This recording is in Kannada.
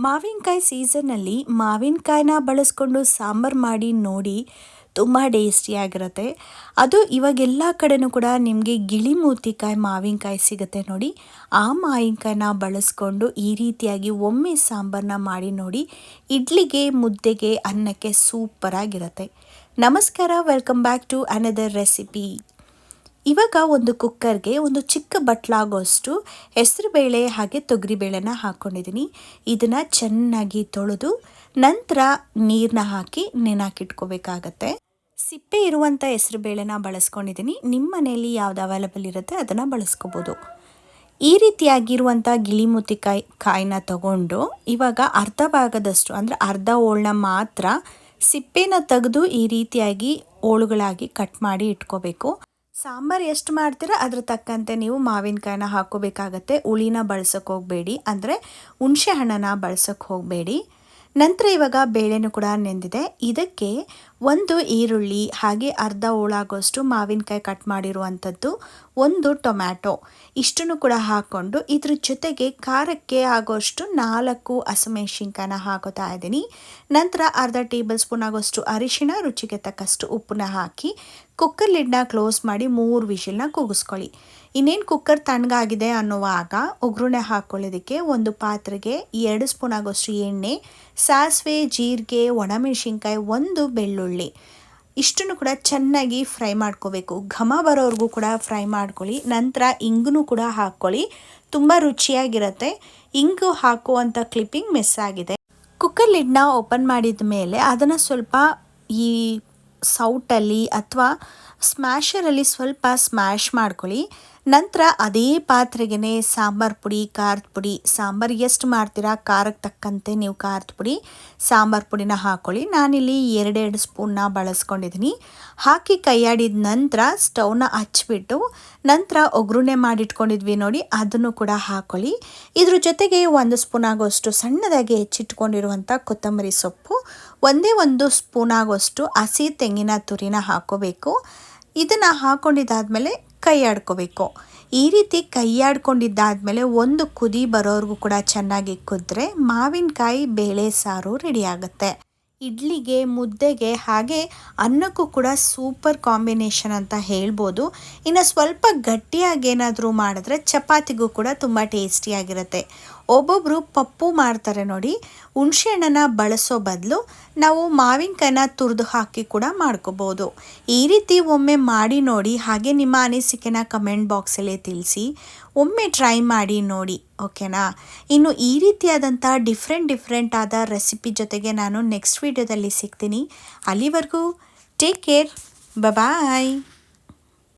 ಮಾವಿನಕಾಯಿ ಸೀಸನ್ನಲ್ಲಿ ಮಾವಿನಕಾಯಿನ ಬಳಸ್ಕೊಂಡು ಸಾಂಬಾರು ಮಾಡಿ ನೋಡಿ. ತುಂಬ ಟೇಸ್ಟಿಯಾಗಿರುತ್ತೆ. ಅದು ಇವಾಗೆಲ್ಲ ಕಡೆನೂ ಕೂಡ ನಿಮಗೆ ಗಿಳಿಮೂತಿಕಾಯಿ ಮಾವಿನಕಾಯಿ ಸಿಗುತ್ತೆ ನೋಡಿ. ಆ ಮಾವಿನಕಾಯಿನ ಬಳಸ್ಕೊಂಡು ಈ ರೀತಿಯಾಗಿ ಒಮ್ಮೆ ಸಾಂಬಾರನ್ನ ಮಾಡಿ ನೋಡಿ. ಇಡ್ಲಿಗೆ, ಮುದ್ದೆಗೆ, ಅನ್ನಕ್ಕೆ ಸೂಪರಾಗಿರುತ್ತೆ. ನಮಸ್ಕಾರ, welcome back to another recipe. ಇವಾಗ ಒಂದು ಕುಕ್ಕರ್ಗೆ ಒಂದು ಚಿಕ್ಕ ಬಟ್ಲಾಗೋಷ್ಟು ಹೆಸರುಬೇಳೆ ಹಾಗೆ ತೊಗರಿಬೇಳೆನ ಹಾಕ್ಕೊಂಡಿದ್ದೀನಿ. ಇದನ್ನು ಚೆನ್ನಾಗಿ ತೊಳೆದು ನಂತರ ನೀರನ್ನ ಹಾಕಿ ನೆನೆಹಾಕಿಟ್ಕೋಬೇಕಾಗತ್ತೆ. ಸಿಪ್ಪೆ ಇರುವಂಥ ಹೆಸರುಬೇಳೆನ ಬಳಸ್ಕೊಂಡಿದ್ದೀನಿ. ನಿಮ್ಮ ಮನೆಯಲ್ಲಿ ಯಾವ್ದು ಅವೈಲಬಲ್ ಇರುತ್ತೆ ಅದನ್ನು ಬಳಸ್ಕೋಬೋದು. ಈ ರೀತಿಯಾಗಿರುವಂಥ ಕಾಯಿನ ತಗೊಂಡು ಇವಾಗ ಅರ್ಧ ಭಾಗದಷ್ಟು ಅಂದರೆ ಅರ್ಧ ಹೋಳನ್ನ ಮಾತ್ರ ಸಿಪ್ಪೆನ ತೆಗೆದು ಈ ರೀತಿಯಾಗಿ ಹೋಳುಗಳಾಗಿ ಕಟ್ ಮಾಡಿ ಇಟ್ಕೋಬೇಕು. ಸಾಂಬಾರು ಎಷ್ಟು ಮಾಡ್ತೀರಾ ಅದ್ರ ತಕ್ಕಂತೆ ನೀವು ಮಾವಿನಕಾಯಿನ ಹಾಕೋಬೇಕಾಗತ್ತೆ. ಹುಳಿನ ಬಳಸೋಕೆ ಹೋಗಬೇಡಿ, ಅಂದರೆ ಹುಣಸೆ ಹಣ್ಣನ್ನು ಬಳಸೋಕೆ ಹೋಗಬೇಡಿ. ನಂತರ ಇವಾಗ ಬೇಳೆನೂ ಕೂಡ ನೆಂದಿದೆ. ಇದಕ್ಕೆ ಒಂದು ಈರುಳ್ಳಿ ಹಾಗೆ ಅರ್ಧ ಹೋಳಾಗೋಷ್ಟು ಮಾವಿನಕಾಯಿ ಕಟ್ ಮಾಡಿರುವಂಥದ್ದು, ಒಂದು ಟೊಮ್ಯಾಟೊ ಇಷ್ಟನ್ನು ಕೂಡ ಹಾಕ್ಕೊಂಡು ಇದ್ರ ಜೊತೆಗೆ ಖಾರಕ್ಕೆ ಆಗೋಷ್ಟು 4 ಹಸಿಮೆಣಸಿನ್ಕಾಯಿನ ಹಾಕೋತಾ ಇದ್ದೀನಿ. ನಂತರ ಅರ್ಧ ಟೇಬಲ್ ಸ್ಪೂನ್ ಆಗೋಷ್ಟು ಅರಿಶಿಣ, ರುಚಿಗೆ ತಕ್ಕಷ್ಟು ಉಪ್ಪನ್ನ ಹಾಕಿ ಕುಕ್ಕರ್ ಲಿಡ್ನ ಕ್ಲೋಸ್ ಮಾಡಿ 3 ವಿಷಲ್ನ ಕೂಗಿಸ್ಕೊಳ್ಳಿ. ಇನ್ನೇನು ಕುಕ್ಕರ್ ತಣ್ಣಗಾಗಿದೆ ಅನ್ನುವಾಗ ಒಗ್ಗರಣೆ ಹಾಕ್ಕೊಳ್ಳೋದಕ್ಕೆ ಒಂದು ಪಾತ್ರೆಗೆ 2 ಸ್ಪೂನ್ ಆಗೋಷ್ಟು ಎಣ್ಣೆ, ಸಾಸಿವೆ, ಜೀರಿಗೆ, ಒಣಮೆಣಸಿನ್ಕಾಯಿ, ಒಂದು ಬೆಳ್ಳುಳ್ಳಿ ಇಷ್ಟನ್ನು ಕೂಡ ಚೆನ್ನಾಗಿ ಫ್ರೈ ಮಾಡ್ಕೋಬೇಕು. ಘಮ ಬರೋವರೆಗೂ ಕೂಡ ಫ್ರೈ ಮಾಡ್ಕೊಳ್ಳಿ. ನಂತರ ಇಂಗನ್ನು ಕೂಡ ಹಾಕ್ಕೊಳ್ಳಿ, ತುಂಬ ರುಚಿಯಾಗಿರುತ್ತೆ. ಇಂಗು ಹಾಕುವಂಥ ಕ್ಲಿಪ್ಪಿಂಗ್ ಮಿಸ್ ಆಗಿದೆ. ಕುಕ್ಕರ್ ಲಿಡ್ನ ಓಪನ್ ಮಾಡಿದ ಮೇಲೆ ಅದನ್ನು ಸ್ವಲ್ಪ ಈ ಸೌಟಲ್ಲಿ ಅಥವಾ ಸ್ಮ್ಯಾಶರಲ್ಲಿ ಸ್ವಲ್ಪ ಸ್ಮ್ಯಾಶ್ ಮಾಡ್ಕೊಳ್ಳಿ. ನಂತರ ಅದೇ ಪಾತ್ರೆಗೆ ಸಾಂಬಾರು ಪುಡಿ, ಖಾರದ ಪುಡಿ, ಸಾಂಬಾರು ಎಷ್ಟು ಮಾಡ್ತೀರಾ ಖಾರಕ್ಕೆ ತಕ್ಕಂತೆ ನೀವು ಖಾರದ ಪುಡಿ, ಸಾಂಬಾರು ಪುಡಿನ ಹಾಕ್ಕೊಳ್ಳಿ. ನಾನಿಲ್ಲಿ 2 ಸ್ಪೂನ್ನ ಬಳಸ್ಕೊಂಡಿದ್ದೀನಿ. ಹಾಕಿ ಕೈಯಾಡಿದ ನಂತರ ಸ್ಟವ್ನ ಹಚ್ಬಿಟ್ಟು ನಂತರ ಒಗ್ಗರಣೆ ಮಾಡಿಟ್ಕೊಂಡಿದ್ವಿ ನೋಡಿ, ಅದನ್ನು ಕೂಡ ಹಾಕ್ಕೊಳ್ಳಿ. ಇದ್ರ ಜೊತೆಗೆ 1 ಸ್ಪೂನ್ ಆಗೋಷ್ಟು ಸಣ್ಣದಾಗಿ ಹೆಚ್ಚಿಟ್ಕೊಂಡಿರುವಂಥ ಕೊತ್ತಂಬರಿ ಸೊಪ್ಪು, ಒಂದೇ 1 ಸ್ಪೂನ್ ಆಗೋಷ್ಟು ಹಸಿ ತೆಂಗಿನ ತುರಿನ ಹಾಕ್ಕೋಬೇಕು. ಇದನ್ನು ಹಾಕ್ಕೊಂಡಿದ್ದಾದಮೇಲೆ ಕೈ ಆಡ್ಕೋಬೇಕು. ಈ ರೀತಿ ಕೈ ಆಡ್ಕೊಂಡಿದ್ದಾದಮೇಲೆ ಒಂದು ಕುದಿ ಬರೋವರೆಗೂ ಕೂಡ ಚೆನ್ನಾಗಿ ಕುದ್ರೆ ಮಾವಿನಕಾಯಿ ಬೇಳೆ ಸಾರು ರೆಡಿ ಆಗುತ್ತೆ. ಇಡ್ಲಿಗೆ, ಮುದ್ದೆಗೆ ಹಾಗೆ ಅನ್ನಕ್ಕೂ ಕೂಡ ಸೂಪರ್ ಕಾಂಬಿನೇಷನ್ ಅಂತ ಹೇಳ್ಬೋದು. ಇನ್ನು ಸ್ವಲ್ಪ ಗಟ್ಟಿಯಾಗಿ ಏನಾದರೂ ಮಾಡಿದ್ರೆ ಚಪಾತಿಗೂ ಕೂಡ ತುಂಬ ಟೇಸ್ಟಿಯಾಗಿರುತ್ತೆ. ಒಬ್ಬೊಬ್ಬರು ಪಪ್ಪು ಮಾಡ್ತಾರೆ ನೋಡಿ, ಹುಣಸೆ ಹಣ್ಣನ್ನು ಬಳಸೋ ಬದಲು ನಾವು ಮಾವಿನಕಾಯಿನ ತುರಿದು ಹಾಕಿ ಕೂಡ ಮಾಡ್ಕೋಬೋದು. ಈ ರೀತಿ ಒಮ್ಮೆ ಮಾಡಿ ನೋಡಿ, ಹಾಗೆ ನಿಮ್ಮ ಅನಿಸಿಕೆನ ಕಮೆಂಟ್ ಬಾಕ್ಸಲ್ಲೇ ತಿಳಿಸಿ. ಒಮ್ಮೆ ಟ್ರೈ ಮಾಡಿ ನೋಡಿ, ಓಕೆನಾ? ಇನ್ನು ಈ ರೀತಿಯಾದಂಥ ಡಿಫ್ರೆಂಟ್ ಆದ ರೆಸಿಪಿ ಜೊತೆಗೆ ನಾನು ನೆಕ್ಸ್ಟ್ ವಿಡಿಯೋದಲ್ಲಿ ಸಿಗ್ತೀನಿ. ಅಲ್ಲಿವರೆಗೂ ಟೇಕ್ ಕೇರ್, ಬಾಯ್.